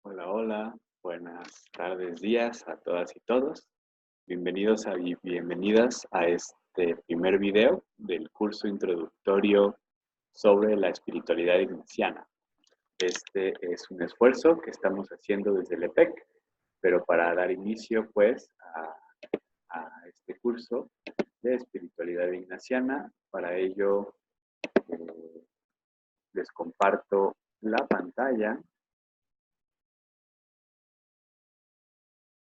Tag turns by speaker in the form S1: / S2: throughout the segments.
S1: Hola, hola, buenas tardes, días a todas y todos. Bienvenidos y bienvenidas a este primer video del curso introductorio sobre la espiritualidad ignaciana. Este es un esfuerzo que estamos haciendo desde el EPEC, pero para dar inicio pues a este curso de espiritualidad ignaciana, para ello les comparto la pantalla.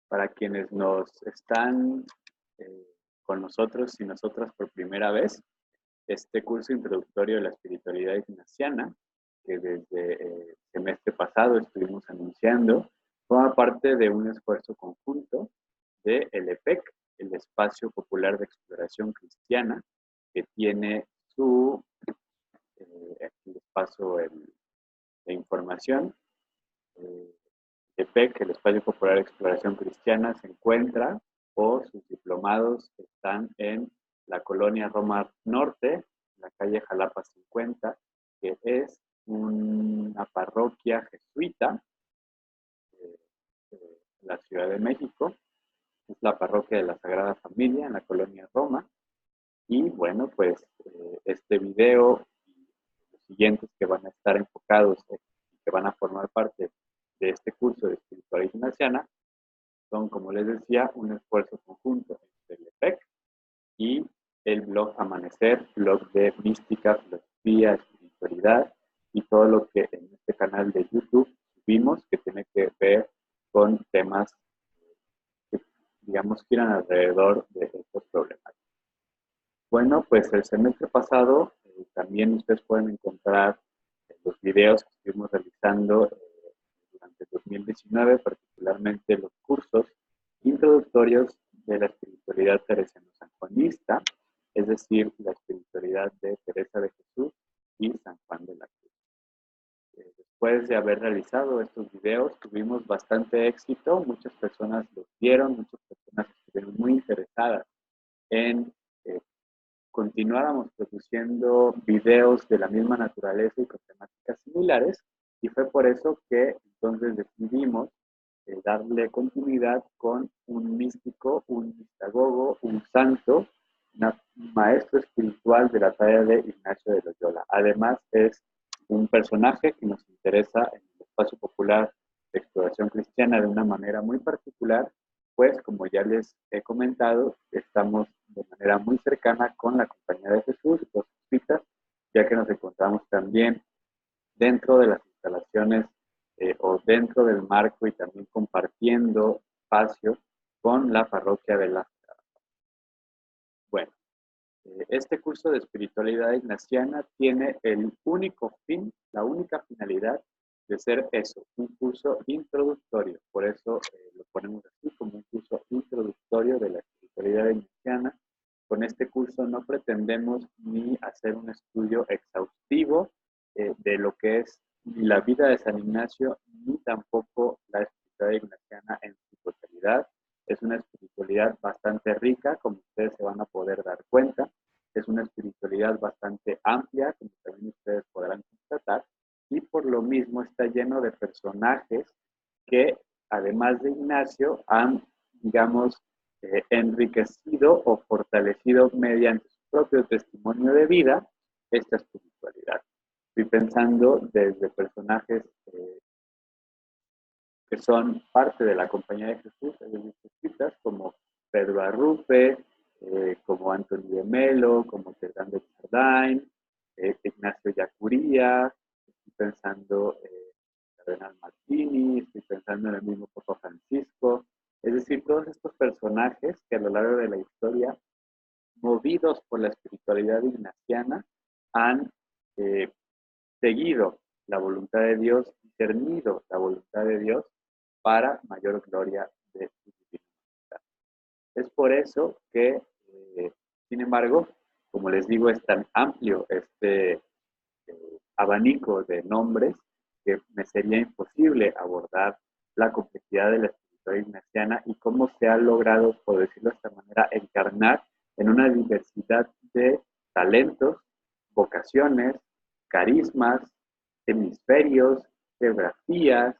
S1: Para quienes nos están con nosotros y nosotras por primera vez, este curso introductorio de la espiritualidad ignaciana, que desde el semestre pasado estuvimos anunciando, forma parte de un esfuerzo conjunto de el EPEC, el Espacio Popular de Exploración Cristiana, que tiene aquí les paso la información. EPEC, el Espacio Popular de Exploración Cristiana, se encuentra o sus diplomados están en la colonia Roma Norte, en la calle Jalapa 50, que es una parroquia jesuita de la Ciudad de México. Es la parroquia de la Sagrada Familia en la colonia Roma. Y bueno, pues este video y los siguientes que van a estar enfocados y que van a formar parte de este curso de espiritualidad ignaciana son, como les decía, un esfuerzo conjunto entre el EPEC y el blog Amanecer, blog de mística, filosofía, espiritualidad y todo lo que en este canal de YouTube subimos que tiene que ver con temas que, digamos, giran alrededor de estos problemas. Bueno, pues el semestre pasado también ustedes pueden encontrar los videos que estuvimos realizando durante el 2019, particularmente los cursos introductorios de la espiritualidad teresiano-sanjuanista, es decir, la espiritualidad de Teresa de Jesús y San Juan de la Cruz. Después de haber realizado estos videos, tuvimos bastante éxito, muchas personas los vieron, muchas personas estuvieron muy interesadas en continuáramos produciendo videos de la misma naturaleza y con temáticas similares, y fue por eso que entonces decidimos darle continuidad con un místico, un mistagogo, un santo, un maestro espiritual de la talla de Ignacio de Loyola. Además, es un personaje que nos interesa en el espacio popular de exploración cristiana de una manera muy particular, pues como ya les he comentado, estamos de manera muy cercana con la Compañía de Jesús, los jesuitas, ya que nos encontramos también dentro de las instalaciones o dentro del marco y también compartiendo espacio con la parroquia de la Sagrada. Bueno, este curso de espiritualidad ignaciana tiene el único fin, la única finalidad de ser eso, un curso introductorio. Por eso lo ponemos así, como un curso introductorio de la espiritualidad ignaciana. Con este curso no pretendemos ni hacer un estudio exhaustivo de lo que es ni la vida de San Ignacio, ni tampoco la espiritualidad ignaciana en su totalidad. Es una espiritualidad bastante rica, como ustedes se van a poder dar cuenta. Es una espiritualidad bastante amplia, como también ustedes podrán constatar, y por lo mismo está lleno de personajes que, además de Ignacio, han, digamos, enriquecido o fortalecido mediante su propio testimonio de vida esta espiritualidad. Estoy pensando desde personajes que son parte de la Compañía de Jesús, es decir, jesuitas, como Pedro Arrupe, como Antonio de Melo, como Terán de Chardin, Ignacio Yacuría, estoy pensando en Cardenal Martini, estoy pensando en el mismo Papa Francisco, es decir, todos estos personajes que a lo largo de la historia, movidos por la espiritualidad ignaciana, han seguido la voluntad de Dios, discernido la voluntad de Dios para mayor gloria de su divinidad. Es por eso que, sin embargo, como les digo, es tan amplio este abanico de nombres que me sería imposible abordar la complejidad de la espiritualidad ignaciana y cómo se ha logrado, por decirlo de esta manera, encarnar en una diversidad de talentos, vocaciones, carismas, hemisferios, geografías,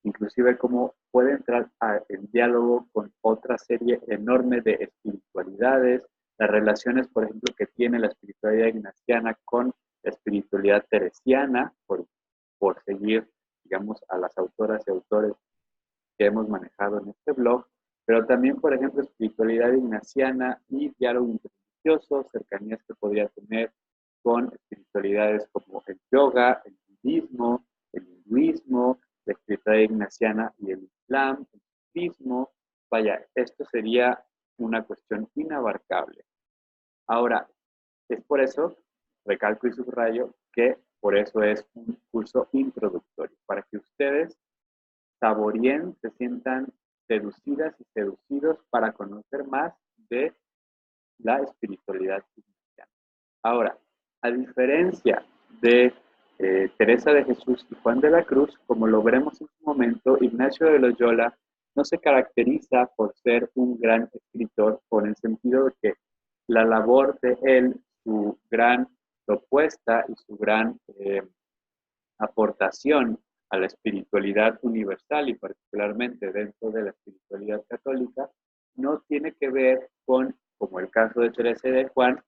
S1: inclusive cómo puede entrar en diálogo con otra serie enorme de espiritualidades, las relaciones, por ejemplo, que tiene la espiritualidad ignaciana con la espiritualidad teresiana, por seguir, digamos, a las autoras y autores que hemos manejado en este blog, pero también, por ejemplo, espiritualidad ignaciana y diálogo interreligioso, cercanías que podría tener con espiritualidades como el yoga, el budismo, el hinduismo, la espiritualidad ignaciana y el islam, el sufismo. Vaya, esto sería una cuestión inabarcable. Ahora, es por eso, recalco y subrayo, que por eso es un curso introductorio, para que ustedes saboreen, se sientan seducidas y seducidos para conocer más de la espiritualidad cristiana. Ahora, a diferencia de Teresa de Jesús y Juan de la Cruz, como lo veremos en su momento, Ignacio de Loyola no se caracteriza por ser un gran escritor, por el sentido de que la labor de él, su gran propuesta y su gran aportación a la espiritualidad universal y particularmente dentro de la espiritualidad católica, no tiene que ver con, como el caso de Teresa y de Juan,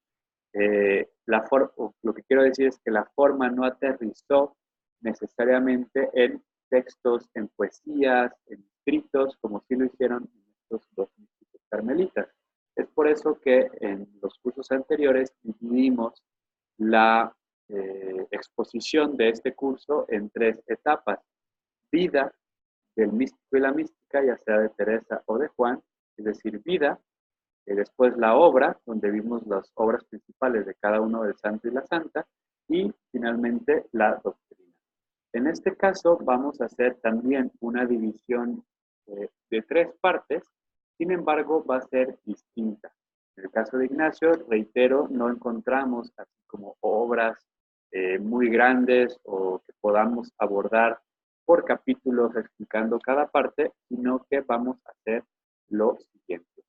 S1: lo que quiero decir es que la forma no aterrizó necesariamente en textos, en poesías, en escritos, como sí lo hicieron estos dos místicos carmelitas. Es por eso que en los cursos anteriores dividimos la exposición de este curso en 3 etapas. Vida del místico y la mística, ya sea de Teresa o de Juan, es decir, vida, después la obra, donde vimos las obras principales de cada uno del santo y la santa, y finalmente la doctrina. En este caso vamos a hacer también una división de 3 partes, sin embargo va a ser distinta. En el caso de Ignacio, reitero, no encontramos así como obras muy grandes o que podamos abordar por capítulos explicando cada parte, sino que vamos a hacer lo siguiente.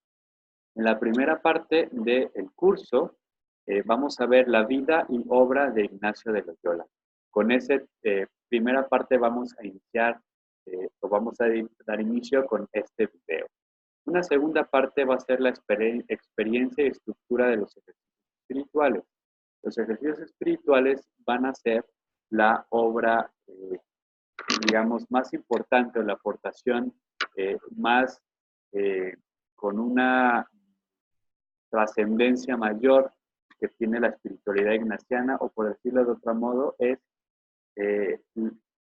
S1: En la primera parte del curso vamos a ver la vida y obra de Ignacio de Loyola. Con esa primera parte vamos a iniciar o vamos a dar inicio con este video. Una segunda parte va a ser la experiencia y estructura de los ejercicios espirituales. Los ejercicios espirituales van a ser la obra, digamos, más importante o la aportación más con una trascendencia mayor que tiene la espiritualidad ignaciana, o por decirlo de otro modo, es eh,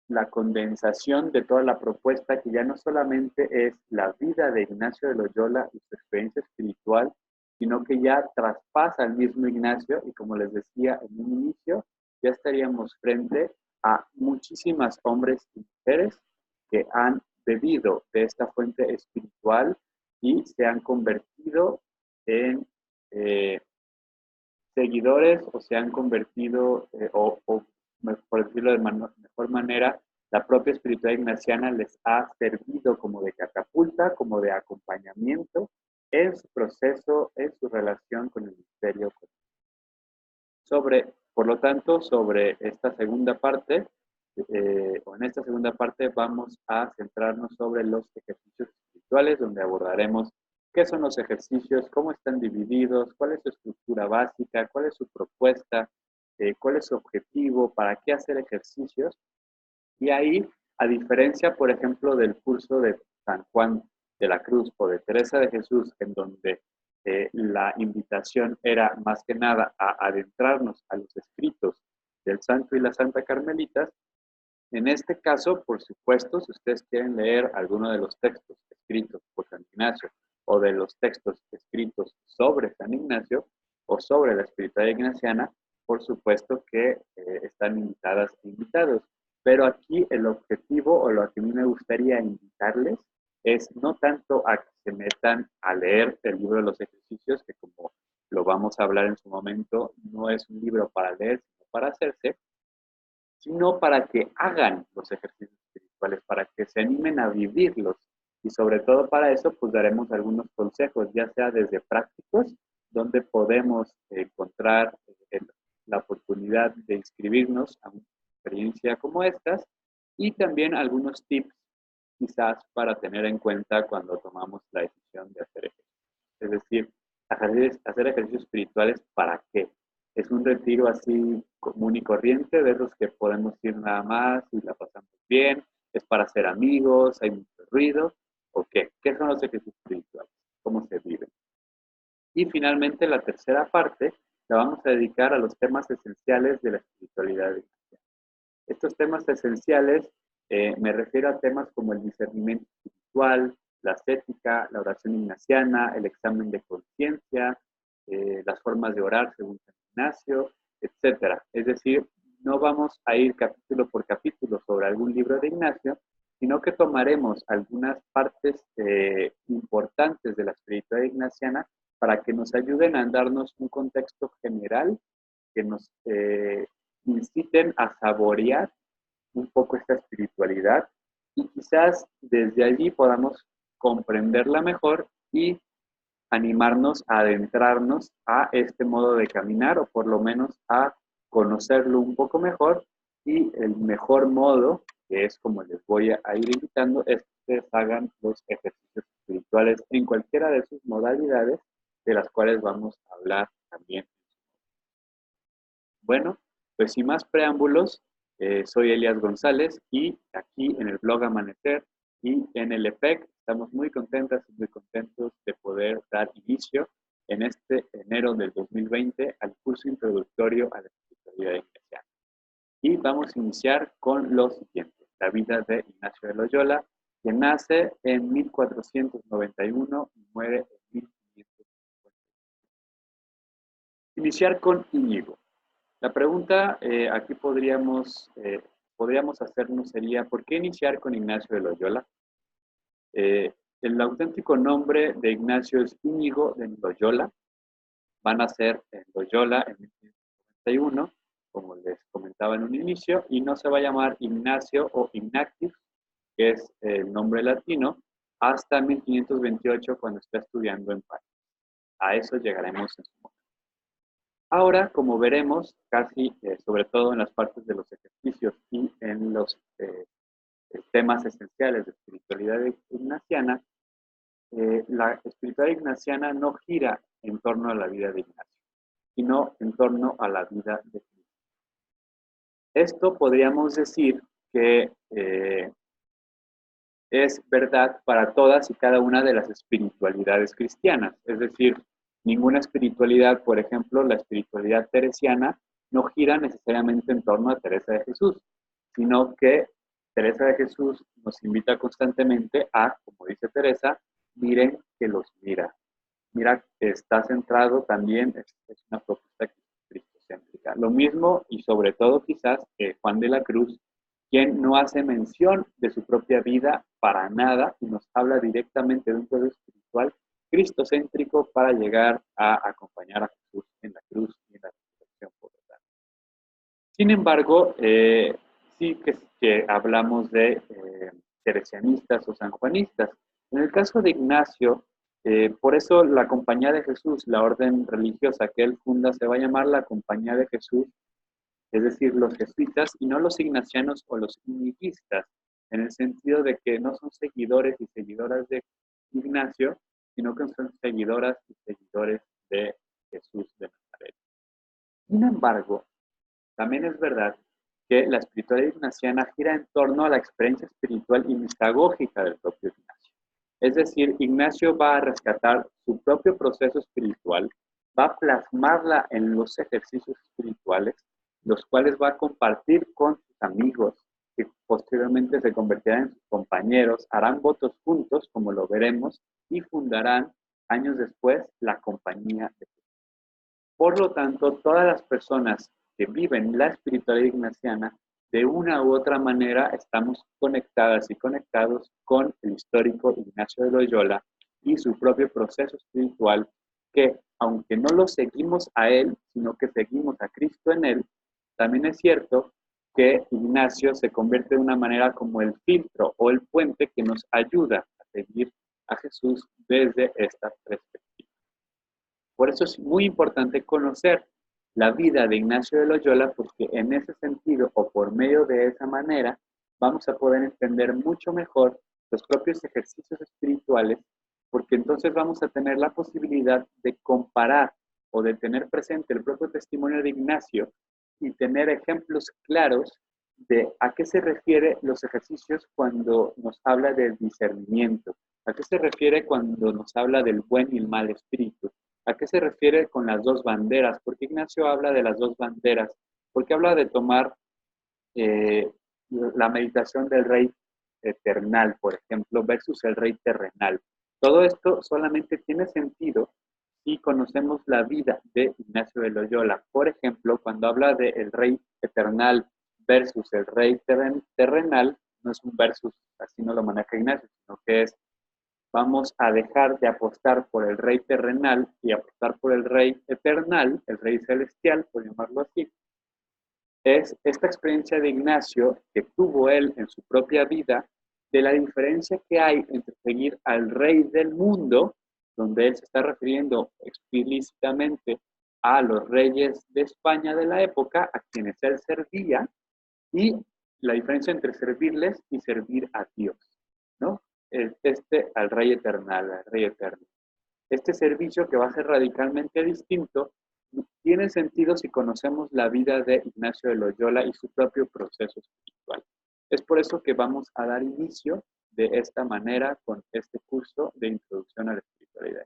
S1: la condensación de toda la propuesta que ya no solamente es la vida de Ignacio de Loyola y su experiencia espiritual, sino que ya traspasa al mismo Ignacio y, como les decía en un inicio, ya estaríamos frente a muchísimas hombres y mujeres que han bebido de esta fuente espiritual y se han convertido en seguidores o se han convertido, o por decirlo de mejor manera, la propia espiritualidad ignaciana les ha servido como de catapulta, como de acompañamiento en su proceso, en su relación con el misterio. Por lo tanto, sobre esta segunda parte, o en esta segunda parte vamos a centrarnos sobre los ejercicios espirituales, donde abordaremos qué son los ejercicios, cómo están divididos, cuál es su estructura básica, cuál es su propuesta, cuál es su objetivo, para qué hacer ejercicios. Y ahí, a diferencia, por ejemplo, del curso de San Juan de la Cruz o de Teresa de Jesús, en donde la invitación era más que nada a adentrarnos a los escritos del santo y la santa carmelitas, en este caso, por supuesto, si ustedes quieren leer alguno de los textos escritos por San Ignacio o de los textos escritos sobre San Ignacio o sobre la espiritualidad ignaciana, por supuesto que están invitadas e invitados. Pero aquí el objetivo o lo que a mí me gustaría invitarles es no tanto a que se metan a leer el libro de los ejercicios, que como lo vamos a hablar en su momento, no es un libro para leer, sino para hacerse, sino para que hagan los ejercicios espirituales, para que se animen a vivirlos. Y sobre todo para eso, pues daremos algunos consejos, ya sea desde prácticos, donde podemos encontrar la oportunidad de inscribirnos a una experiencia como estas, y también algunos tips quizás para tener en cuenta cuando tomamos la decisión de hacer ejercicio. Es decir, hacer ejercicios espirituales, ¿para qué? ¿Es un retiro así común y corriente de los que podemos ir nada más y la pasamos bien? ¿Es para hacer amigos? ¿Hay mucho ruido? ¿O qué? ¿Qué son los ejercicios espirituales? ¿Cómo se viven? Y finalmente, la tercera parte la vamos a dedicar a los temas esenciales de la espiritualidad ignaciana. Estos temas esenciales me refiero a temas como el discernimiento espiritual, la ascética, la oración ignaciana, el examen de conciencia, las formas de orar según San Ignacio, etc. Es decir, no vamos a ir capítulo por capítulo sobre algún libro de Ignacio, sino que tomaremos algunas partes importantes de la espiritualidad ignaciana para que nos ayuden a darnos un contexto general, que nos inciten a saborear un poco esta espiritualidad y quizás desde allí podamos comprenderla mejor y animarnos a adentrarnos a este modo de caminar o por lo menos a conocerlo un poco mejor, y el mejor modo, que es como les voy a ir invitando, es que ustedes hagan los ejercicios espirituales en cualquiera de sus modalidades, de las cuales vamos a hablar también. Bueno, pues sin más preámbulos, soy Elías González y aquí en el blog Amanecer y en el EPEC estamos muy contentas y muy contentos de poder dar inicio en este enero del 2020 al curso introductorio a la espiritualidad ignaciana. Y vamos a iniciar con lo siguiente: la vida de Ignacio de Loyola, que nace en 1491 y muere en 1550. Iniciar con Íñigo. La pregunta aquí podríamos hacernos sería: ¿por qué iniciar con Ignacio de Loyola? El auténtico nombre de Ignacio es Íñigo de Loyola. Va a nacer en Loyola en 1591, como les comentaba en un inicio, y no se va a llamar Ignacio o Ignatius, que es el nombre latino, hasta 1528, cuando está estudiando en París. A eso llegaremos en su momento. Ahora, como veremos, casi sobre todo en las partes de los ejercicios y en los temas esenciales de espiritualidad ignaciana, la espiritualidad ignaciana no gira en torno a la vida de Ignacio, sino en torno a la vida de Cristo. Esto podríamos decir que es verdad para todas y cada una de las espiritualidades cristianas. Es decir, ninguna espiritualidad, por ejemplo, la espiritualidad teresiana, no gira necesariamente en torno a Teresa de Jesús, sino que Teresa de Jesús nos invita constantemente a, como dice Teresa, miren que los mira. Mira, está centrado también, es una propuesta cristocéntrica. Lo mismo y sobre todo quizás Juan de la Cruz, quien no hace mención de su propia vida para nada y nos habla directamente de un pueblo espiritual cristocéntrico para llegar a acompañar a Jesús en la cruz y en la resurrección por lo tanto. Sin embargo, sí que hablamos de teresianistas o sanjuanistas. En el caso de Ignacio, por eso la Compañía de Jesús, la orden religiosa que él funda, se va a llamar la Compañía de Jesús, es decir, los jesuitas y no los ignacianos o los iñiguistas, en el sentido de que no son seguidores y seguidoras de Ignacio, sino que son seguidoras y seguidores de Jesús de Nazaret. Sin embargo, también es verdad que la espiritualidad ignaciana gira en torno a la experiencia espiritual y mistagógica del propio Ignacio. Es decir, Ignacio va a rescatar su propio proceso espiritual, va a plasmarla en los ejercicios espirituales, los cuales va a compartir con sus amigos, que posteriormente se convertirán en sus compañeros, harán votos juntos, como lo veremos, y fundarán años después la Compañía de Jesús. Por lo tanto, todas las personas que viven la espiritualidad ignaciana, de una u otra manera estamos conectadas y conectados con el histórico Ignacio de Loyola y su propio proceso espiritual, que aunque no lo seguimos a él, sino que seguimos a Cristo en él, también es cierto que Ignacio se convierte de una manera como el filtro o el puente que nos ayuda a seguir a Jesús desde esta perspectiva. Por eso es muy importante conocer la vida de Ignacio de Loyola, porque en ese sentido o por medio de esa manera vamos a poder entender mucho mejor los propios ejercicios espirituales, porque entonces vamos a tener la posibilidad de comparar o de tener presente el propio testimonio de Ignacio y tener ejemplos claros de a qué se refiere los ejercicios cuando nos habla del discernimiento, a qué se refiere cuando nos habla del buen y el mal espíritu, a qué se refiere con las dos banderas, porque Ignacio habla de las dos banderas, porque habla de tomar la meditación del rey eternal, por ejemplo, versus el rey terrenal. Todo esto solamente tiene sentido si conocemos la vida de Ignacio de Loyola. Por ejemplo, cuando habla de el rey eternal versus el rey terrenal, no es un versus, así no lo maneja Ignacio, sino que es vamos a dejar de apostar por el rey terrenal y apostar por el rey eternal, el rey celestial, por llamarlo así. Es esta experiencia de Ignacio que tuvo él en su propia vida, de la diferencia que hay entre seguir al rey del mundo, donde él se está refiriendo explícitamente a los reyes de España de la época, a quienes él servía, y la diferencia entre servirles y servir a Dios, ¿no? Al rey eternal, al rey eterno. Este servicio, que va a ser radicalmente distinto, tiene sentido si conocemos la vida de Ignacio de Loyola y su propio proceso espiritual. Es por eso que vamos a dar inicio de esta manera con este curso de introducción a la espiritualidad.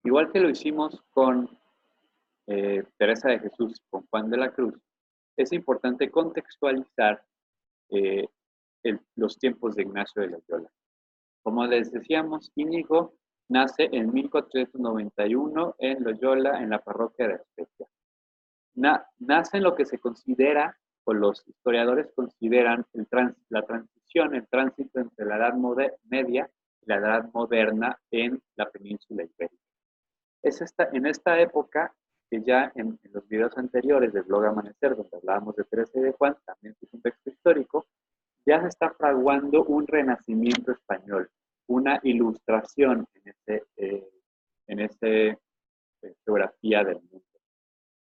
S1: Igual que lo hicimos con Teresa de Jesús y con Juan de la Cruz, es importante contextualizar los tiempos de Ignacio de Loyola. Como les decíamos, Íñigo nace en 1491 en Loyola, en la parroquia de Aspetia. Nace en lo que se considera, o los historiadores consideran, la transición, el tránsito entre la Edad Media y la Edad Moderna en la península ibérica. En esta época, que ya en los videos anteriores del blog Amanecer, donde hablábamos de Teresa y de Juan, también su contexto histórico, ya se está fraguando un renacimiento español, una ilustración en esa geografía del mundo.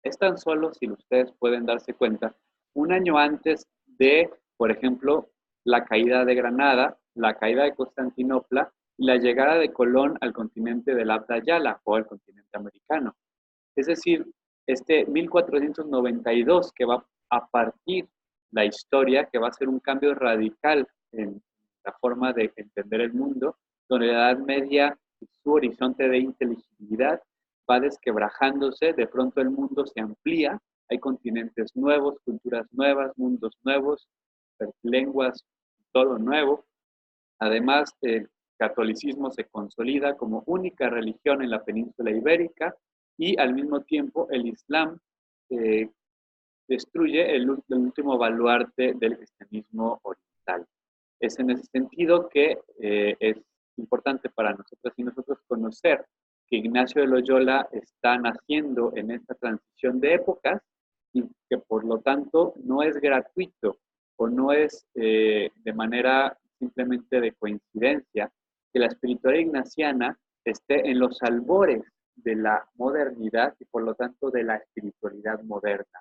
S1: Es tan solo, si ustedes pueden darse cuenta, un año antes de, por ejemplo, la caída de Granada, la caída de Constantinopla y la llegada de Colón al continente del Abya Yala o al continente americano. Es decir, 1492 que va a partir la historia, que va a ser un cambio radical en la forma de entender el mundo, donde la Edad Media, su horizonte de inteligibilidad va desquebrajándose, de pronto el mundo se amplía, hay continentes nuevos, culturas nuevas, mundos nuevos, lenguas, todo nuevo. Además, el catolicismo se consolida como única religión en la península ibérica y al mismo tiempo el Islam destruye el último baluarte del cristianismo oriental. Es en ese sentido que es importante para nosotros y nosotros conocer que Ignacio de Loyola está naciendo en esta transición de épocas y que por lo tanto no es gratuito o no es de manera simplemente de coincidencia que la espiritualidad ignaciana esté en los albores de la modernidad y por lo tanto de la espiritualidad moderna.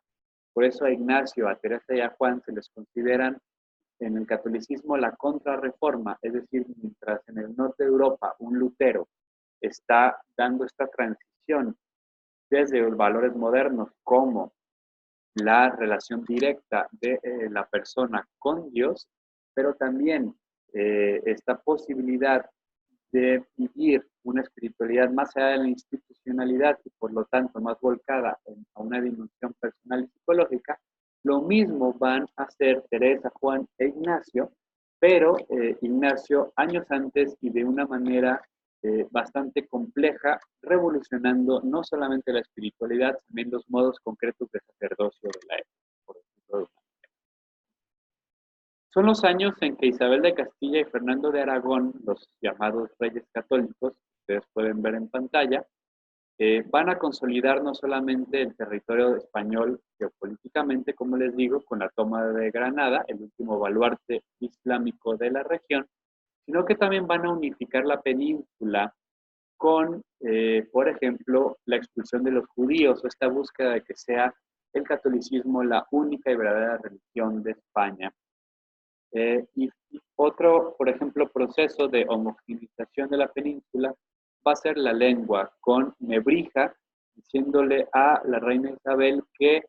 S1: Por eso a Ignacio, a Teresa y a Juan se les consideran en el catolicismo la contrarreforma, es decir, mientras en el norte de Europa un Lutero está dando esta transición desde los valores modernos como la relación directa de la persona con Dios, pero también esta posibilidad de vivir una espiritualidad más allá de la institucionalidad y por lo tanto más volcada a una dimensión personal y psicológica, lo mismo van a hacer Teresa, Juan e Ignacio, pero Ignacio años antes y de una manera bastante compleja, revolucionando no solamente la espiritualidad, también los modos concretos de sacerdocio de la época, por decirlo. Son los años en que Isabel de Castilla y Fernando de Aragón, los llamados reyes católicos, ustedes pueden ver en pantalla, van a consolidar no solamente el territorio español geopolíticamente, como les digo, con la toma de Granada, el último baluarte islámico de la región, sino que también van a unificar la península con, por ejemplo, la expulsión de los judíos o esta búsqueda de que sea el catolicismo la única y verdadera religión de España. Y otro, por ejemplo, proceso de homogeneización de la península va a ser la lengua, con Nebrija diciéndole a la reina Isabel que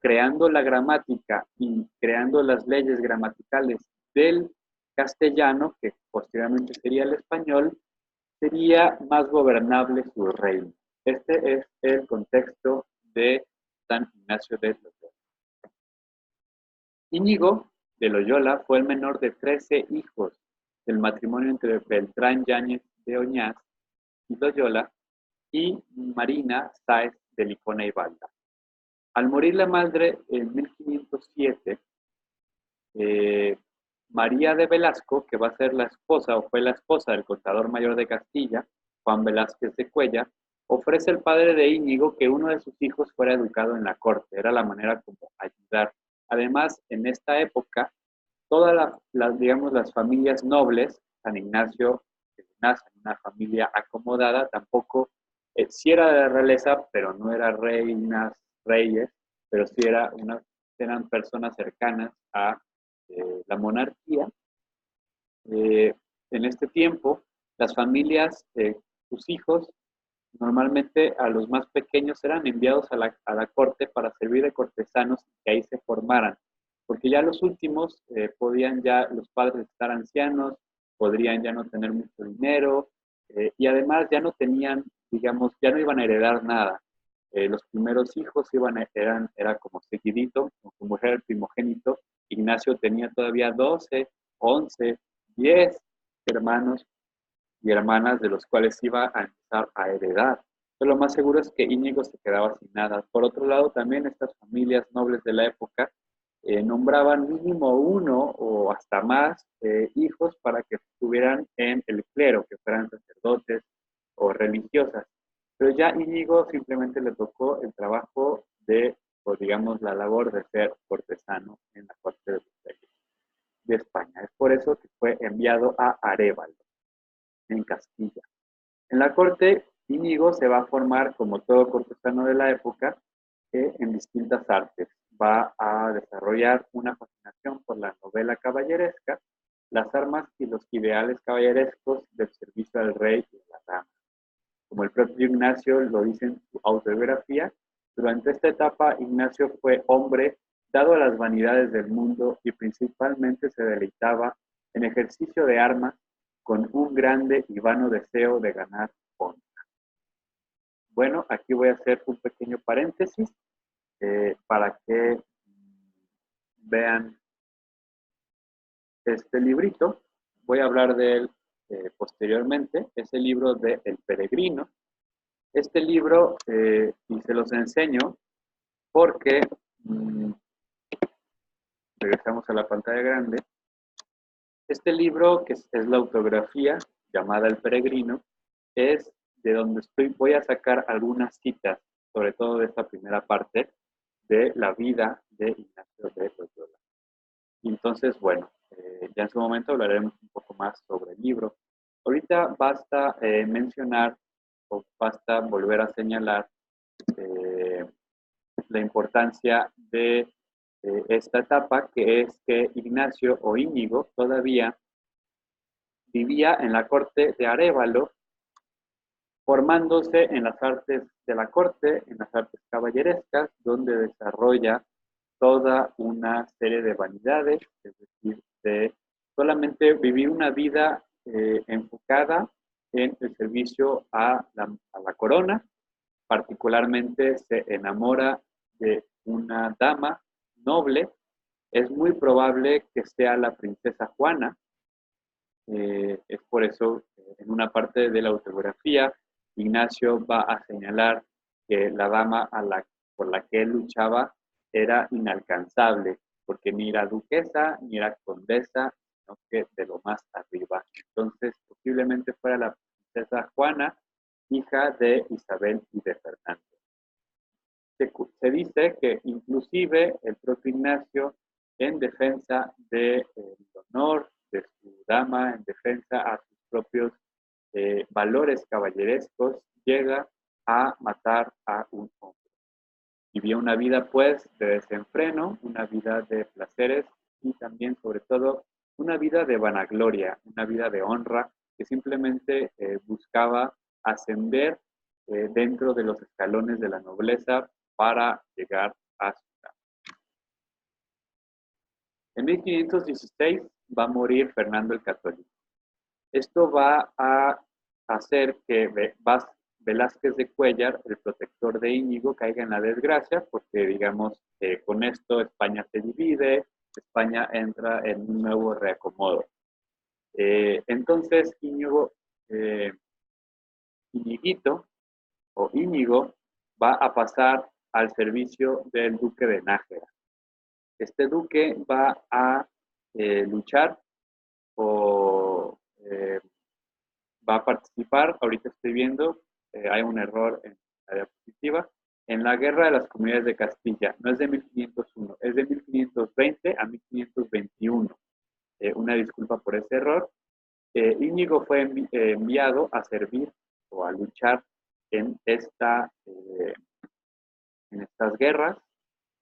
S1: creando la gramática y creando las leyes gramaticales del castellano, que posteriormente sería el español, sería más gobernable su reino. Este es el contexto de San Ignacio de Loyola. Íñigo de Loyola fue el menor de 13 hijos del matrimonio entre Beltrán Yáñez de Oñaz y Loyola y Marina Sáez de Licona y Balda. Al morir la madre en 1507, María de Velasco, que va a ser la esposa o fue la esposa del contador mayor de Castilla, Juan Velázquez de Cuellar, ofrece al padre de Íñigo que uno de sus hijos fuera educado en la corte. Era la manera como ayudar. Además, en esta época, todas digamos, las familias nobles, San Ignacio, que nace en una familia acomodada, tampoco, sí era de la realeza, pero no era reinas, reyes, pero sí eran personas cercanas a la monarquía. En este tiempo, las familias, sus hijos, normalmente a los más pequeños eran enviados a la corte para servir de cortesanos y que ahí se formaran, porque ya los últimos podían ya los padres estar ancianos, podrían ya no tener mucho dinero y además ya no tenían, digamos, ya no iban a heredar nada. Los primeros hijos era como seguidito, como era el primogénito. Ignacio tenía todavía 12, 11, 10 hermanos y hermanas de los cuales iba a empezar a heredar. Pero lo más seguro es que Íñigo se quedaba sin nada. Por otro lado, también estas familias nobles de la época nombraban mínimo uno o hasta más hijos para que estuvieran en el clero, que fueran sacerdotes o religiosas. Pero ya Íñigo simplemente le tocó el trabajo de, o digamos, la labor de ser cortesano en la corte de España. Es por eso que fue enviado a Arévalo, en Castilla. En la corte, Íñigo se va a formar, como todo cortesano de la época, en distintas artes. Va a desarrollar una fascinación por la novela caballeresca, las armas y los ideales caballerescos del servicio al rey y a la dama. Como el propio Ignacio lo dice en su autobiografía, durante esta etapa Ignacio fue hombre dado a las vanidades del mundo y principalmente se deleitaba en ejercicio de armas con un grande y vano deseo de ganar honra. Bueno, aquí voy a hacer un pequeño paréntesis para que vean este librito. Voy a hablar de él posteriormente. Es el libro de El Peregrino. Este libro, y se los enseño porque, regresamos a la pantalla grande, este libro, que es la autografía llamada El Peregrino, es de donde voy a sacar algunas citas, sobre todo de esta primera parte, de la vida de Ignacio de Loyola. Y entonces, bueno, ya en su momento hablaremos un poco más sobre el libro. Ahorita basta mencionar o basta volver a señalar la importancia de esta etapa, que es que Ignacio o Íñigo todavía vivía en la corte de Arévalo, formándose en las artes de la corte, en las artes caballerescas, donde desarrolla toda una serie de vanidades, es decir, de solamente vivir una vida enfocada en el servicio a la corona. Particularmente se enamora de una dama noble. Es muy probable que sea la princesa Juana. Es por eso, en una parte de la autobiografía, Ignacio va a señalar que la dama por la que él luchaba era inalcanzable, porque ni era duquesa, ni era condesa, sino que de lo más arriba. Entonces, posiblemente fuera la princesa Juana, hija de Isabel y de Fernando. Se dice que inclusive el propio Ignacio, en defensa del honor de su dama, en defensa a sus propios valores caballerescos, llega a matar a un hombre. Vivía una vida pues de desenfreno, una vida de placeres y también sobre todo una vida de vanagloria, una vida de honra que simplemente buscaba ascender dentro de los escalones de la nobleza para llegar a su casa. En 1516 va a morir Fernando el Católico. Esto va a hacer que Velázquez de Cuéllar, el protector de Íñigo, caiga en la desgracia, porque digamos, con esto España se divide, España entra en un nuevo reacomodo. Entonces Íñiguito o Íñigo va a pasar al servicio del duque de Nájera. Este duque va a luchar o va a participar, ahorita estoy viendo, hay un error en la diapositiva, en la Guerra de las Comunidades de Castilla. No es de 1501, es de 1520 a 1521. Una disculpa por ese error. Íñigo fue enviado a servir o a luchar en estas guerras,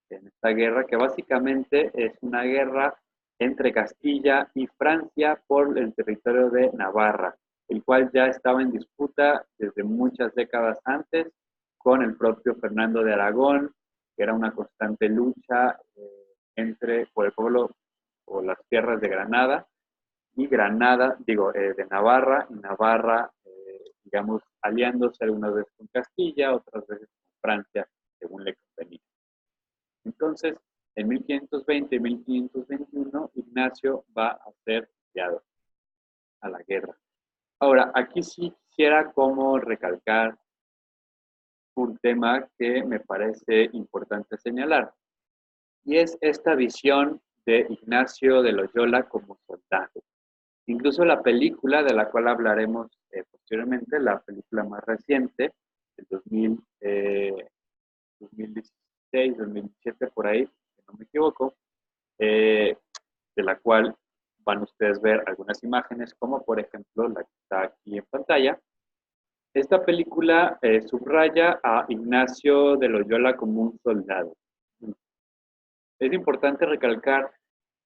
S1: en esta guerra que básicamente es una guerra entre Castilla y Francia por el territorio de Navarra, el cual ya estaba en disputa desde muchas décadas antes con el propio Fernando de Aragón, que era una constante lucha por el pueblo o las tierras de Granada y de Navarra, y Navarra, digamos, aliándose algunas veces con Castilla, otras veces con Francia, según le convenía. Entonces, en 1520 y 1521, Ignacio va a ser enviado a la guerra. Ahora, aquí sí quisiera como recalcar un tema que me parece importante señalar, y es esta visión de Ignacio de Loyola como soldado. Incluso la película, de la cual hablaremos posteriormente, la película más reciente, del 2016, 2017, por ahí, si no me equivoco, de la cual van ustedes a ver algunas imágenes, como por ejemplo la que está aquí en pantalla. Esta película subraya a Ignacio de Loyola como un soldado. Es importante recalcar,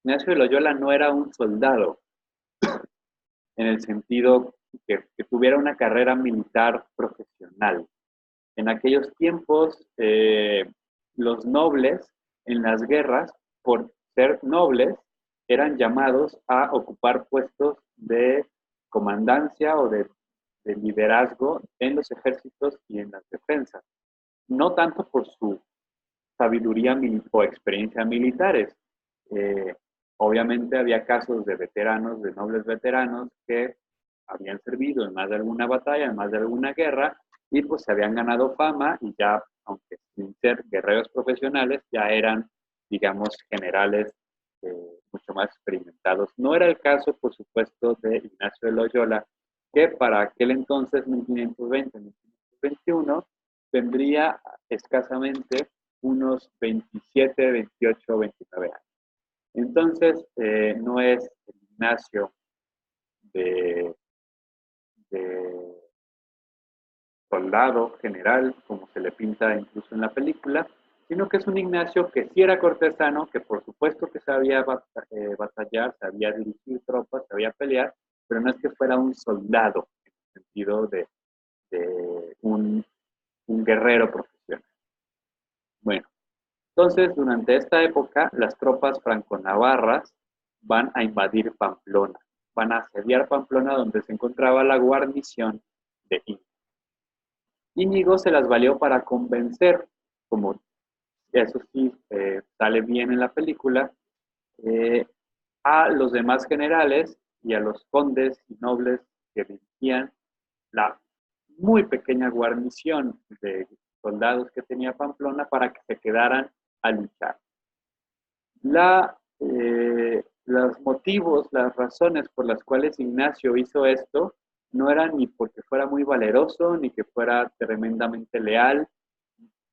S1: Ignacio de Loyola no era un soldado, en el sentido que tuviera una carrera militar profesional. En aquellos tiempos, los nobles en las guerras, por ser nobles, eran llamados a ocupar puestos de comandancia o de liderazgo en los ejércitos y en las defensas. No tanto por su sabiduría o experiencia militares. Eh, Obviamente había casos de veteranos, de nobles veteranos que habían servido en más de alguna batalla, en más de alguna guerra, y pues se habían ganado fama y ya, aunque sin ser guerreros profesionales, ya eran, digamos, generales mucho más experimentados. No era el caso, por supuesto, de Ignacio de Loyola, que para aquel entonces, 1520-1521, tendría escasamente unos 27, 28, 29 años. Entonces, no es el Ignacio de, de soldado general, como se le pinta incluso en la película, sino que es un Ignacio que sí era cortesano, que por supuesto que sabía batallar, sabía dirigir tropas, sabía pelear, pero no es que fuera un soldado, en el sentido de un guerrero profesional. Bueno, entonces, durante esta época, las tropas franco-navarras van a invadir Pamplona, van a asediar Pamplona donde se encontraba la guarnición de Íñigo. Íñigo se las valió para convencer, como eso sí sale bien en la película, a los demás generales y a los condes y nobles que dirigían la muy pequeña guarnición de soldados que tenía Pamplona para que se quedaran a luchar. Los motivos, las razones por las cuales Ignacio hizo esto no eran ni porque fuera muy valeroso, ni que fuera tremendamente leal,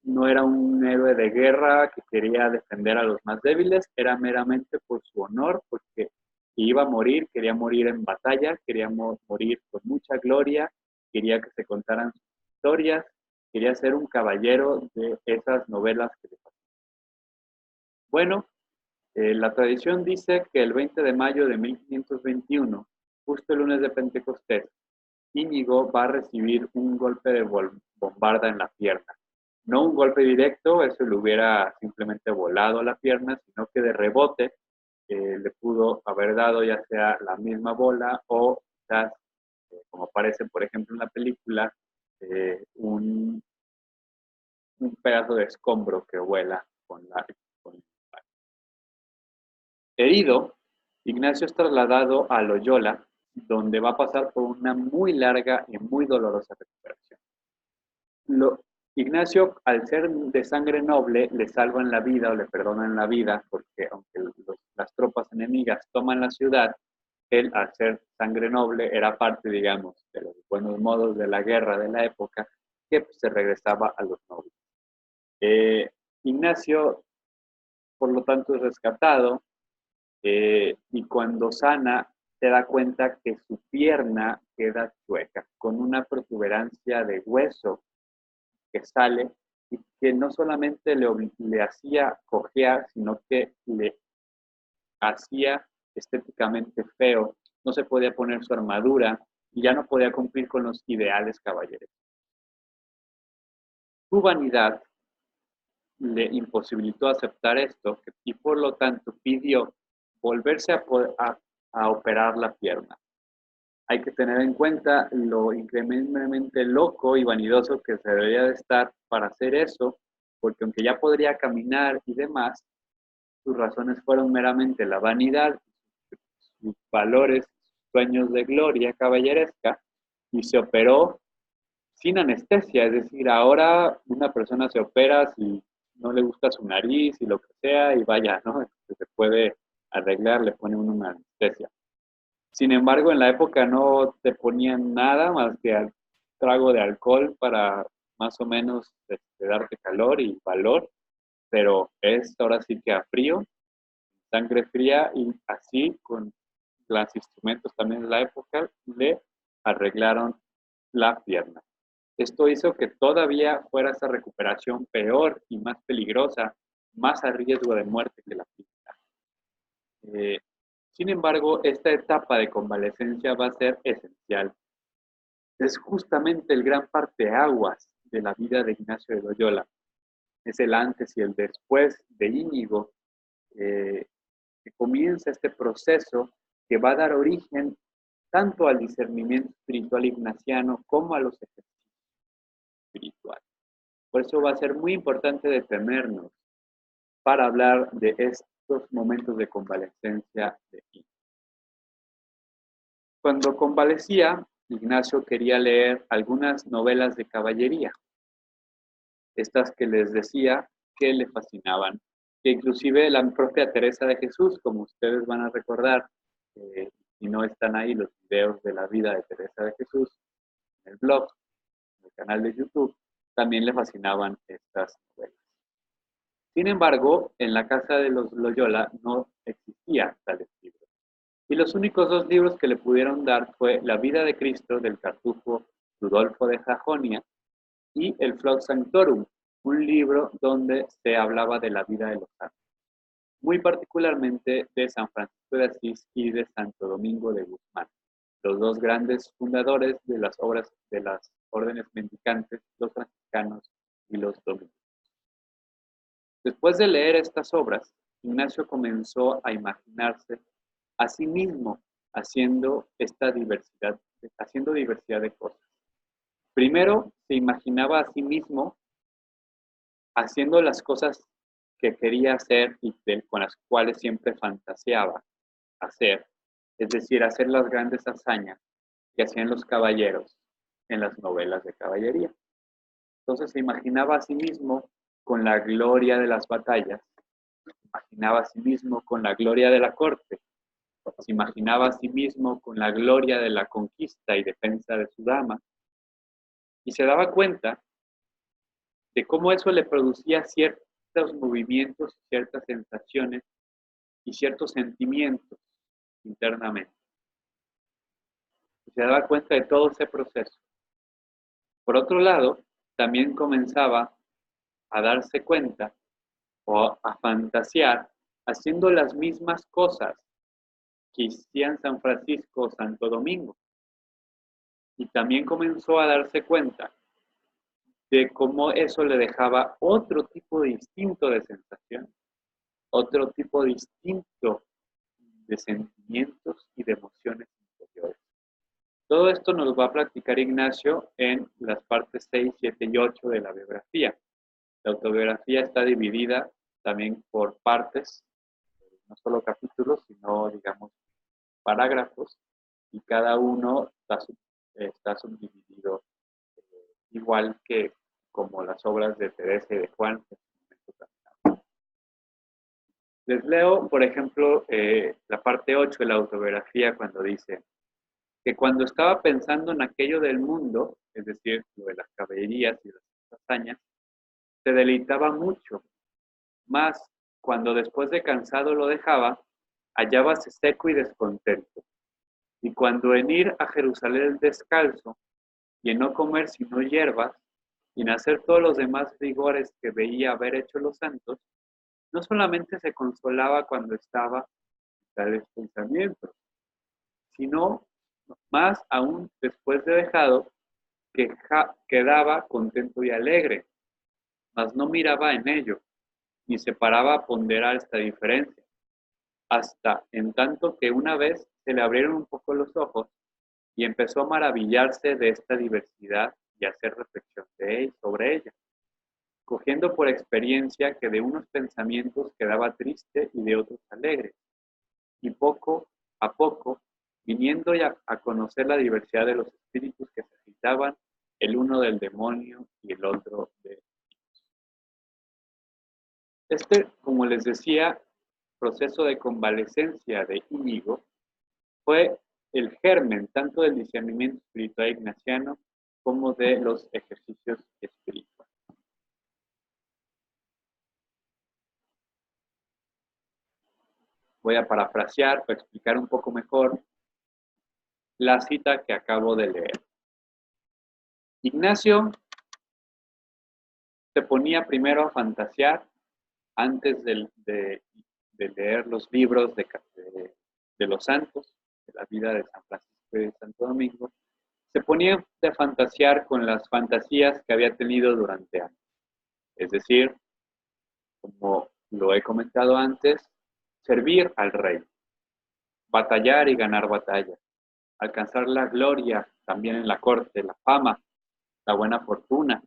S1: no era un héroe de guerra que quería defender a los más débiles, era meramente por su honor, porque iba a morir, quería morir en batalla, quería morir con mucha gloria, quería que se contaran sus historias, Quería ser un caballero de esas novelas que le fascinan. Bueno, la tradición dice que el 20 de mayo de 1521, justo el lunes de Pentecostés, Íñigo va a recibir un golpe de bombarda en la pierna. No un golpe directo, eso le hubiera simplemente volado la pierna, sino que de rebote le pudo haber dado ya sea la misma bola o quizás, como aparece por ejemplo en la película, un pedazo de escombro que vuela con herido. Ignacio es trasladado a Loyola, donde va a pasar por una muy larga y muy dolorosa recuperación. Ignacio, al ser de sangre noble, le salvan la vida o le perdonan la vida, porque aunque las tropas enemigas toman la ciudad, él, al ser sangre noble, era parte, digamos, de los buenos modos de la guerra de la época, que pues, se regresaba a los nobles. Ignacio, por lo tanto, es rescatado y cuando sana, se da cuenta que su pierna queda chueca, con una protuberancia de hueso que sale y que no solamente le hacía cojear, sino que le hacía estéticamente feo. No se podía poner su armadura y ya no podía cumplir con los ideales caballeros. Su vanidad le imposibilitó aceptar esto y por lo tanto pidió volverse a operar la pierna. Hay que tener en cuenta lo increíblemente loco y vanidoso que se debería de estar para hacer eso, porque aunque ya podría caminar y demás, sus razones fueron meramente la vanidad, sus valores, sus sueños de gloria caballeresca, y se operó sin anestesia, es decir, ahora una persona se opera si no le gusta su nariz y lo que sea, y vaya, ¿no? Se puede arreglar, le pone uno una anestesia. Sin embargo, en la época no te ponían nada más que al trago de alcohol para más o menos darte calor y valor, pero es ahora sí que a frío, sangre fría y así con los instrumentos también de la época le arreglaron la pierna. Esto hizo que todavía fuera esa recuperación peor y más peligrosa, más a riesgo de muerte que la física. Sin embargo, esta etapa de convalecencia va a ser esencial. Es justamente el gran parteaguas de la vida de Ignacio de Loyola. Es el antes y el después de Íñigo, que comienza este proceso que va a dar origen tanto al discernimiento espiritual ignaciano como a los ejercicios espirituales. Por eso va a ser muy importante detenernos para hablar de estos momentos de convalecencia de Íñigo. Cuando convalecía, Ignacio quería leer algunas novelas de caballería, estas que les decía que le fascinaban, que inclusive la propia Teresa de Jesús, como ustedes van a recordar, si no están ahí los videos de la vida de Teresa de Jesús, en el blog, en el canal de YouTube, también le fascinaban estas novelas. Sin embargo, en la casa de los Loyola no existían tales libros. Y los únicos dos libros que le pudieron dar fue La vida de Cristo del cartufo Rudolfo de Sajonia y el Flux Sanctorum, un libro donde se hablaba de la vida de los santos, muy particularmente de San Francisco de Asís y de Santo Domingo de Guzmán, los dos grandes fundadores de las obras de las órdenes mendicantes, los franciscanos y los dominicos. Después de leer estas obras, Ignacio comenzó a imaginarse a sí mismo haciendo diversidad de cosas. Primero, se imaginaba a sí mismo haciendo las cosas que quería hacer y con las cuales siempre fantaseaba hacer, es decir, hacer las grandes hazañas que hacían los caballeros en las novelas de caballería. Entonces se imaginaba a sí mismo con la gloria de las batallas, se imaginaba a sí mismo con la gloria de la corte, se imaginaba a sí mismo con la gloria de la conquista y defensa de su dama, y se daba cuenta de cómo eso le producía ciertos movimientos, ciertas sensaciones y ciertos sentimientos internamente. Y se daba cuenta de todo ese proceso. Por otro lado, también comenzaba a darse cuenta o a fantasear haciendo las mismas cosas que hacían San Francisco o Santo Domingo. Y también comenzó a darse cuenta de cómo eso le dejaba otro tipo distinto de sensación, otro tipo distinto de sentimientos y de emociones interiores. Todo esto nos va a platicar Ignacio en las partes 6, 7 y 8 de la biografía. La autobiografía está dividida también por partes, no solo capítulos, sino, digamos, parágrafos, y cada uno está subdividido igual que como las obras de Teresa y de Juan. Les leo, por ejemplo, la parte 8 de la autobiografía cuando dice que cuando estaba pensando en aquello del mundo, es decir, lo de las caballerías y las hazañas, se deleitaba mucho, más cuando después de cansado lo dejaba, hallábase seco y descontento. Y cuando en ir a Jerusalén descalzo, y en no comer sino hierbas, y en hacer todos los demás rigores que veía haber hecho los santos, no solamente se consolaba cuando estaba en tales pensamientos, sino más aún después de dejado, quedaba contento y alegre, mas no miraba en ello, ni se paraba a ponderar esta diferencia, hasta en tanto que una vez se le abrieron un poco los ojos y empezó a maravillarse de esta diversidad y a hacer reflexión sobre ella, cogiendo por experiencia que de unos pensamientos quedaba triste y de otros alegre, y poco a poco, viniendo ya a conocer la diversidad de los espíritus que se agitaban, el uno del demonio y el otro de Dios. Como les decía, proceso de convalecencia de Íñigo fue el germen tanto del discernimiento espiritual ignaciano como de los ejercicios espirituales. Voy a parafrasear o explicar un poco mejor la cita que acabo de leer. Ignacio se ponía primero a fantasear antes de leer los libros de los santos, de la vida de San Francisco y de Santo Domingo. Se ponía a fantasear con las fantasías que había tenido durante años. Es decir, como lo he comentado antes, servir al rey, batallar y ganar batallas, alcanzar la gloria también en la corte, la fama, la buena fortuna,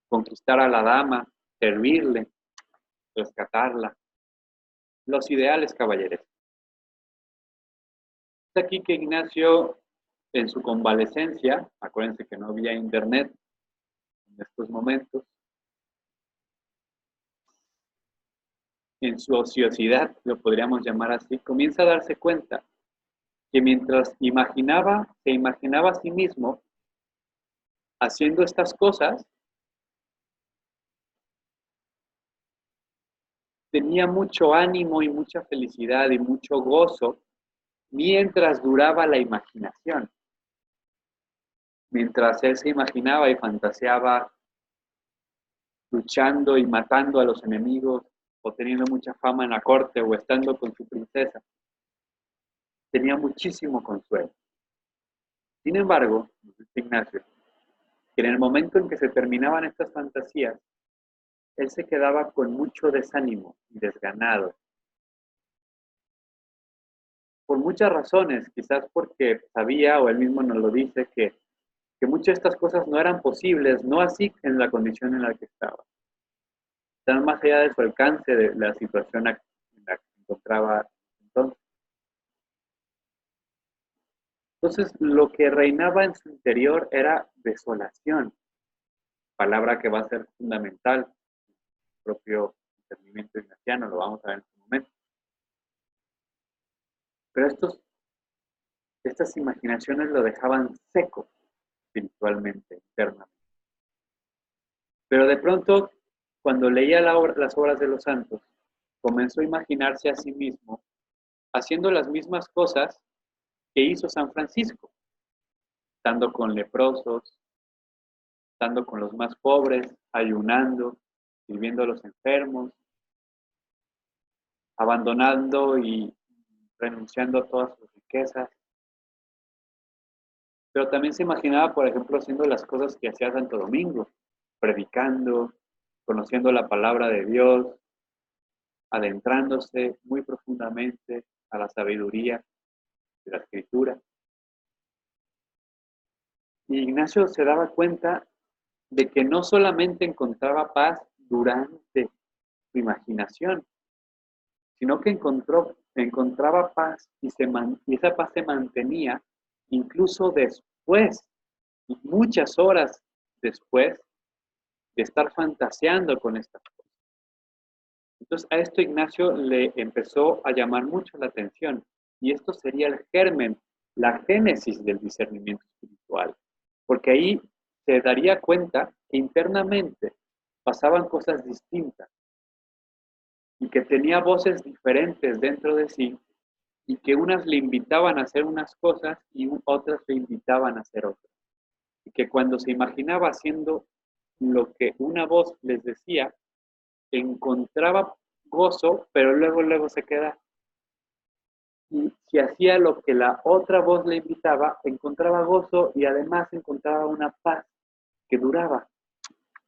S1: conquistar a la dama, servirle, rescatarla, los ideales caballeros. Es aquí que Ignacio, en su convalecencia, acuérdense que no había internet en estos momentos, en su ociosidad, lo podríamos llamar así, comienza a darse cuenta que mientras se imaginaba a sí mismo haciendo estas cosas, tenía mucho ánimo y mucha felicidad y mucho gozo mientras duraba la imaginación. Mientras él se imaginaba y fantaseaba luchando y matando a los enemigos o teniendo mucha fama en la corte o estando con su princesa, tenía muchísimo consuelo. Sin embargo, dice Ignacio, que en el momento en que se terminaban estas fantasías, él se quedaba con mucho desánimo y desganado. Por muchas razones, quizás porque sabía, o él mismo nos lo dice, que muchas de estas cosas no eran posibles, no así en la condición en la que estaba. Están más allá de su alcance, de la situación en la que se encontraba entonces. Entonces, lo que reinaba en su interior era desolación, palabra que va a ser fundamental en el propio discernimiento ignaciano, lo vamos a ver en su momento. Pero estas imaginaciones lo dejaban seco espiritualmente, internamente. Pero de pronto, cuando leía las obras de los santos, comenzó a imaginarse a sí mismo haciendo las mismas cosas que hizo San Francisco, estando con leprosos, estando con los más pobres, ayunando, sirviendo a los enfermos, abandonando y renunciando a todas sus riquezas. Pero también se imaginaba, por ejemplo, haciendo las cosas que hacía Santo Domingo, predicando, conociendo la palabra de Dios, adentrándose muy profundamente a la sabiduría de la Escritura. Y Ignacio se daba cuenta de que no solamente encontraba paz durante su imaginación, sino que encontraba paz y esa paz se mantenía incluso después, y muchas horas después de estar fantaseando con estas cosas. Entonces a esto Ignacio le empezó a llamar mucho la atención, y esto sería el germen, la génesis del discernimiento espiritual, porque ahí se daría cuenta que internamente pasaban cosas distintas y que tenía voces diferentes dentro de sí y que unas le invitaban a hacer unas cosas y otras le invitaban a hacer otras. Y que cuando se imaginaba haciendo lo que una voz les decía, encontraba gozo, pero luego se quedaba. Y si hacía lo que la otra voz le invitaba, encontraba gozo y además encontraba una paz que duraba,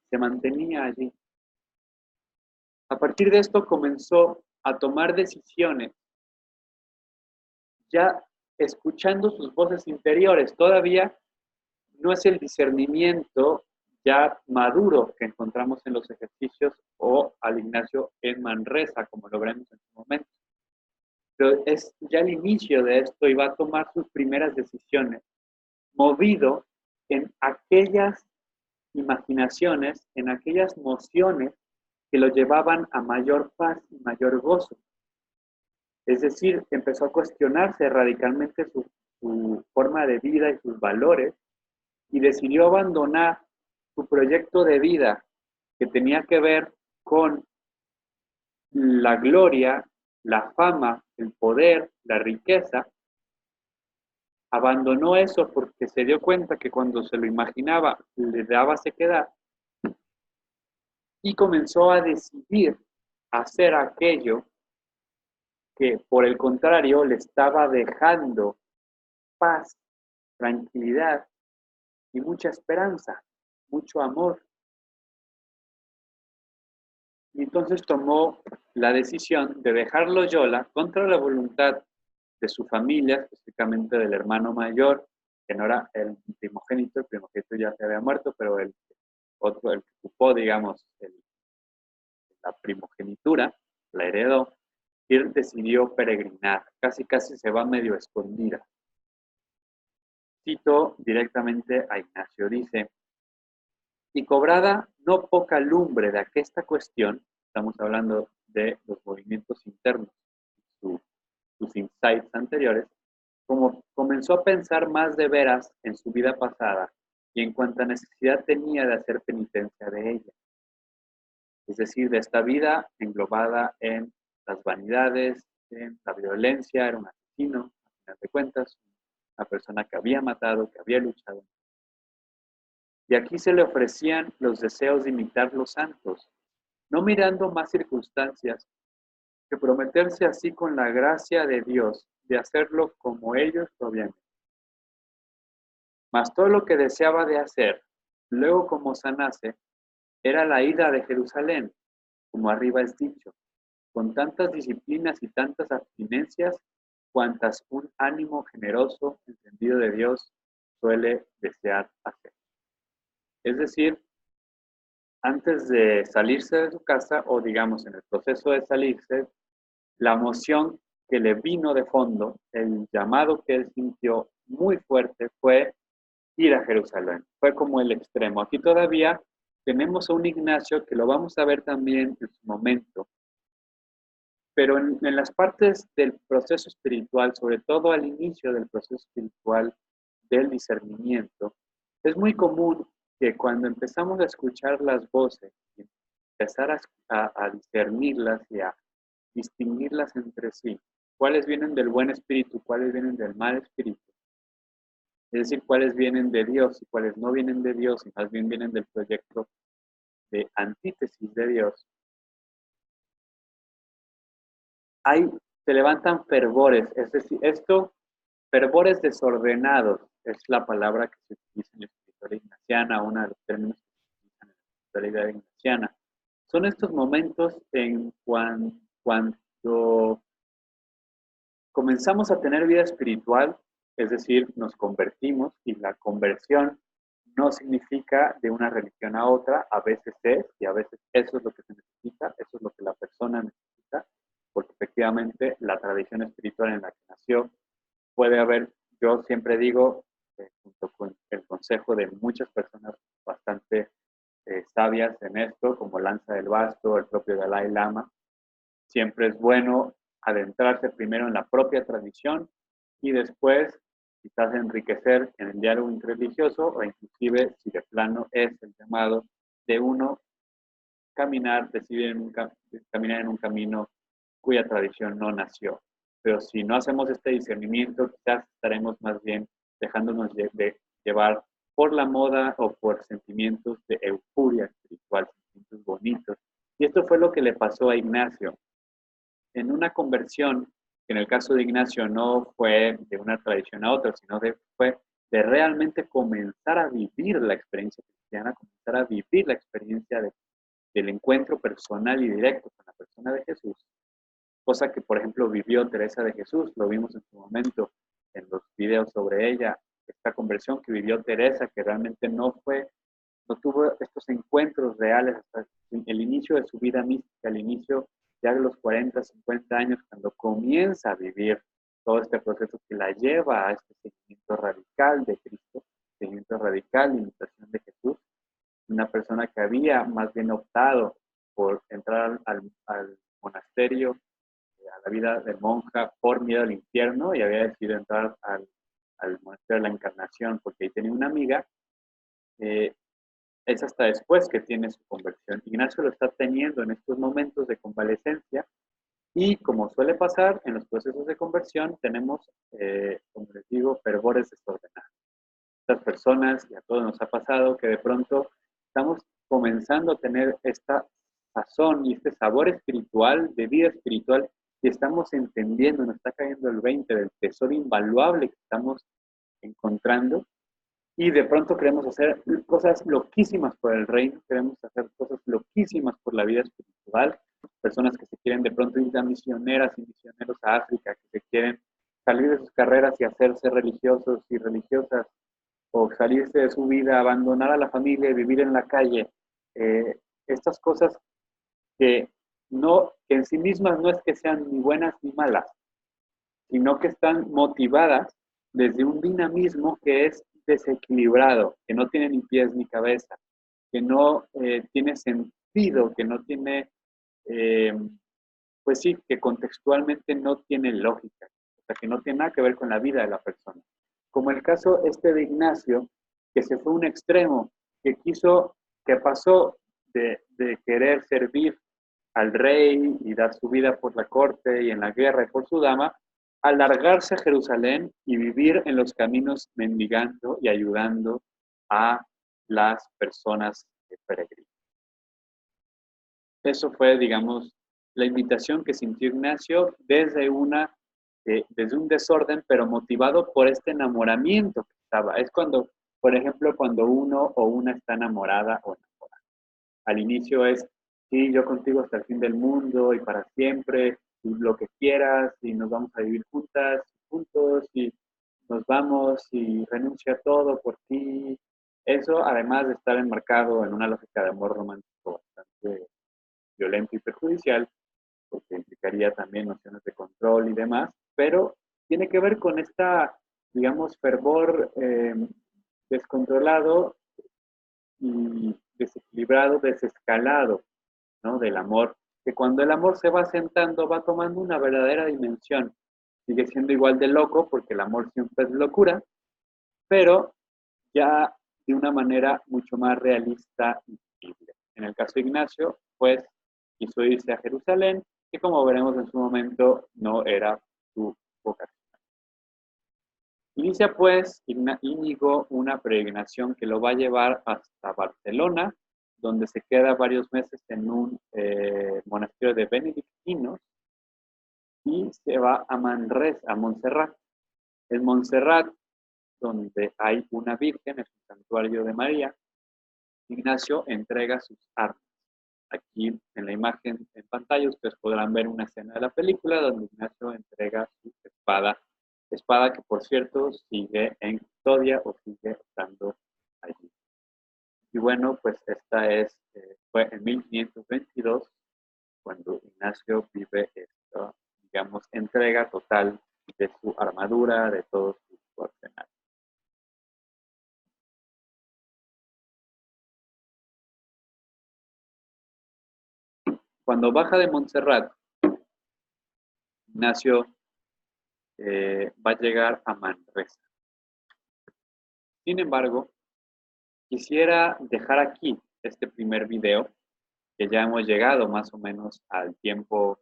S1: se mantenía allí. A partir de esto comenzó a tomar decisiones, ya escuchando sus voces interiores. Todavía no es el discernimiento ya maduro que encontramos en los ejercicios o al Ignacio en Manresa, como lo veremos en su momento. Pero es ya el inicio de esto y va a tomar sus primeras decisiones, movido en aquellas imaginaciones, en aquellas mociones que lo llevaban a mayor paz y mayor gozo. Es decir, empezó a cuestionarse radicalmente su forma de vida y sus valores y decidió abandonar su proyecto de vida que tenía que ver con la gloria, la fama, el poder, la riqueza. Abandonó eso porque se dio cuenta que cuando se lo imaginaba le daba sequedad y comenzó a decidir hacer aquello que por el contrario le estaba dejando paz, tranquilidad y mucha esperanza, mucho amor. Y entonces tomó la decisión de dejar Loyola contra la voluntad de su familia, específicamente del hermano mayor, que no era el primogénito ya se había muerto, pero el otro, el que ocupó, digamos, la primogenitura, la heredó, y él decidió peregrinar, casi se va medio escondida. Cito directamente a Ignacio, dice: y cobrada no poca lumbre de aquesta cuestión, estamos hablando de los movimientos internos, sus insights anteriores, como comenzó a pensar más de veras en su vida pasada y en cuánta necesidad tenía de hacer penitencia de ella. Es decir, de esta vida englobada en las vanidades, en la violencia, era un asesino, a final de cuentas, una persona que había matado, que había luchado. Y aquí se le ofrecían los deseos de imitar los santos, no mirando más circunstancias que prometerse así con la gracia de Dios de hacerlo como ellos lo habían hecho. Mas todo lo que deseaba de hacer, luego como sanase, era la ida de Jerusalén, como arriba es dicho, con tantas disciplinas y tantas abstinencias, cuantas un ánimo generoso, entendido de Dios, suele desear hacer. Es decir, antes de salirse de su casa, o digamos en el proceso de salirse, la emoción que le vino de fondo, el llamado que él sintió muy fuerte fue ir a Jerusalén. Fue como el extremo. Aquí todavía tenemos a un Ignacio que lo vamos a ver también en su momento, pero en las partes del proceso espiritual, sobre todo al inicio del proceso espiritual del discernimiento, es muy común que cuando empezamos a escuchar las voces y empezar a discernirlas y a distinguirlas entre sí, cuáles vienen del buen espíritu, cuáles vienen del mal espíritu, Es decir, cuáles vienen de Dios y cuáles no vienen de Dios, y más bien vienen del proyecto de antítesis de Dios. Hay, se levantan fervores, es decir, fervores desordenados, es la palabra que se utiliza en la espiritualidad ignaciana, uno de los términos que se utilizan en la espiritualidad ignaciana. Son estos momentos en cuando comenzamos a tener vida espiritual, es decir, nos convertimos, y la conversión no significa de una religión a otra, a veces es, y a veces eso es lo que se necesita, eso es lo que la persona necesita, porque efectivamente la tradición espiritual en la que nació puede haber, yo siempre digo, junto con el consejo de muchas personas bastante sabias en esto, como Lanza del Basto, el propio Dalai Lama, siempre es bueno adentrarse primero en la propia tradición y después quizás enriquecer en el diálogo interreligioso, o inclusive si de plano es el llamado de uno caminar, decidir caminar en un camino cuya tradición no nació. Pero si no hacemos este discernimiento, quizás estaremos más bien dejándonos de llevar por la moda o por sentimientos de euforia espiritual, sentimientos bonitos. Y esto fue lo que le pasó a Ignacio. En una conversión, que en el caso de Ignacio no fue de una tradición a otra, sino fue de realmente comenzar a vivir la experiencia cristiana, comenzar a vivir la experiencia del encuentro personal y directo con la persona de Jesús, cosa que, por ejemplo, vivió Teresa de Jesús, lo vimos en su momento en los videos sobre ella, esta conversión que vivió Teresa, que realmente no tuvo estos encuentros reales hasta el inicio de su vida mística, el inicio ya de los 40, 50 años, cuando comienza a vivir todo este proceso que la lleva a este seguimiento radical de Cristo, seguimiento radical de imitación de Jesús, una persona que había más bien optado por entrar al monasterio, a la vida de monja por miedo al infierno, y había decidido entrar al monasterio de la Encarnación porque ahí tenía una amiga. Es hasta después que tiene su conversión. Ignacio lo está teniendo en estos momentos de convalecencia, y como suele pasar en los procesos de conversión, tenemos, como les digo, fervores desordenados. Estas personas, y a todos nos ha pasado, que de pronto estamos comenzando a tener esta sazón y este sabor espiritual, de vida espiritual, y estamos entendiendo, nos está cayendo el 20 del tesoro invaluable que estamos encontrando, y de pronto queremos hacer cosas loquísimas por el reino, queremos hacer cosas loquísimas por la vida espiritual, personas que se quieren de pronto ir a misioneras y misioneros a África, que se quieren salir de sus carreras y hacerse religiosos y religiosas, o salirse de su vida, abandonar a la familia y vivir en la calle. Estas cosas que, que en sí mismas no es que sean ni buenas ni malas, sino que están motivadas desde un dinamismo que es desequilibrado, que no tiene ni pies ni cabeza, que no tiene sentido, que no tiene, pues sí, que contextualmente no tiene lógica, o sea, que no tiene nada que ver con la vida de la persona. Como el caso de Ignacio, que se fue a un extremo, que pasó de querer servir al rey y dar su vida por la corte y en la guerra y por su dama, a largarse a Jerusalén y vivir en los caminos mendigando y ayudando a las personas peregrinas. Eso fue, digamos, la invitación que sintió Ignacio desde un desorden, pero motivado por este enamoramiento que estaba. Es cuando, por ejemplo, cuando uno o una está enamorada o enamorada. Al inicio es, sí, yo contigo hasta el fin del mundo y para siempre, y lo que quieras, y nos vamos a vivir juntas, juntos, y nos vamos, y renuncio a todo por ti. Eso, además de estar enmarcado en una lógica de amor romántico bastante violento y perjudicial, porque implicaría también nociones de control y demás, pero tiene que ver con esta, digamos, fervor descontrolado y desequilibrado, desescalado, ¿no? Del amor, que cuando el amor se va asentando va tomando una verdadera dimensión. Sigue siendo igual de loco, porque el amor siempre es locura, pero ya de una manera mucho más realista y visible. En el caso de Ignacio, pues quiso irse a Jerusalén, que como veremos en su momento no era su vocación. Inicia pues Íñigo una peregrinación que lo va a llevar hasta Barcelona, donde se queda varios meses en un monasterio de benedictinos y se va a Manresa, a Montserrat. En Montserrat, donde hay una virgen, es un santuario de María, Ignacio entrega sus armas. Aquí en la imagen en pantalla ustedes podrán ver una escena de la película donde Ignacio entrega su espada que por cierto sigue en custodia o sigue estando allí. Y bueno, pues fue en 1522 cuando Ignacio vive esta, digamos, entrega total de su armadura, de todo su arsenal. Cuando baja de Montserrat, Ignacio va a llegar a Manresa. Sin embargo, quisiera dejar aquí este primer video, que ya hemos llegado más o menos al tiempo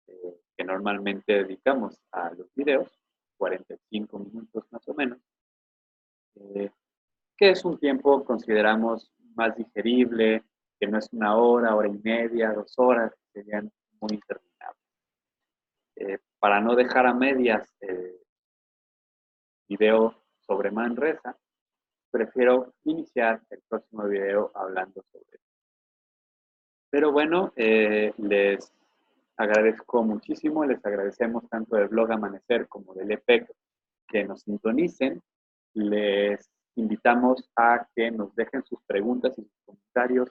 S1: que normalmente dedicamos a los videos, 45 minutos más o menos, eh, que es un tiempo, consideramos, más digerible, que no es una hora, hora y media, 2 horas, que serían muy interminables. Para no dejar a medias el video sobre Manresa, prefiero iniciar el próximo video hablando sobre eso. Pero bueno, les agradezco muchísimo, les agradecemos tanto del blog Amanecer como del EPEC que nos sintonicen. Les invitamos a que nos dejen sus preguntas y sus comentarios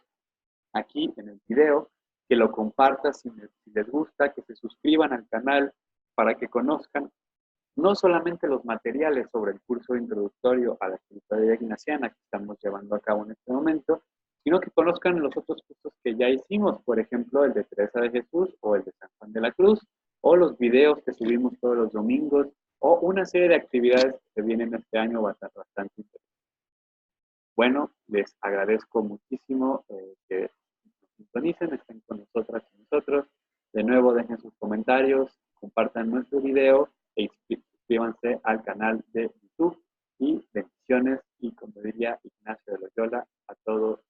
S1: aquí en el video, que lo compartan si les gusta, que se suscriban al canal para que conozcan no solamente los materiales sobre el curso introductorio a la espiritualidad ignaciana que estamos llevando a cabo en este momento, sino que conozcan los otros cursos que ya hicimos, por ejemplo, el de Teresa de Jesús o el de San Juan de la Cruz, o los videos que subimos todos los domingos, o una serie de actividades que vienen este año bastante interesantes. Bueno, les agradezco muchísimo que nos sintonicen, estén con nosotras y nosotros. De nuevo, dejen sus comentarios, compartan nuestro video e suscríbanse al canal de YouTube. Y bendiciones y, como diría Ignacio de Loyola, a todos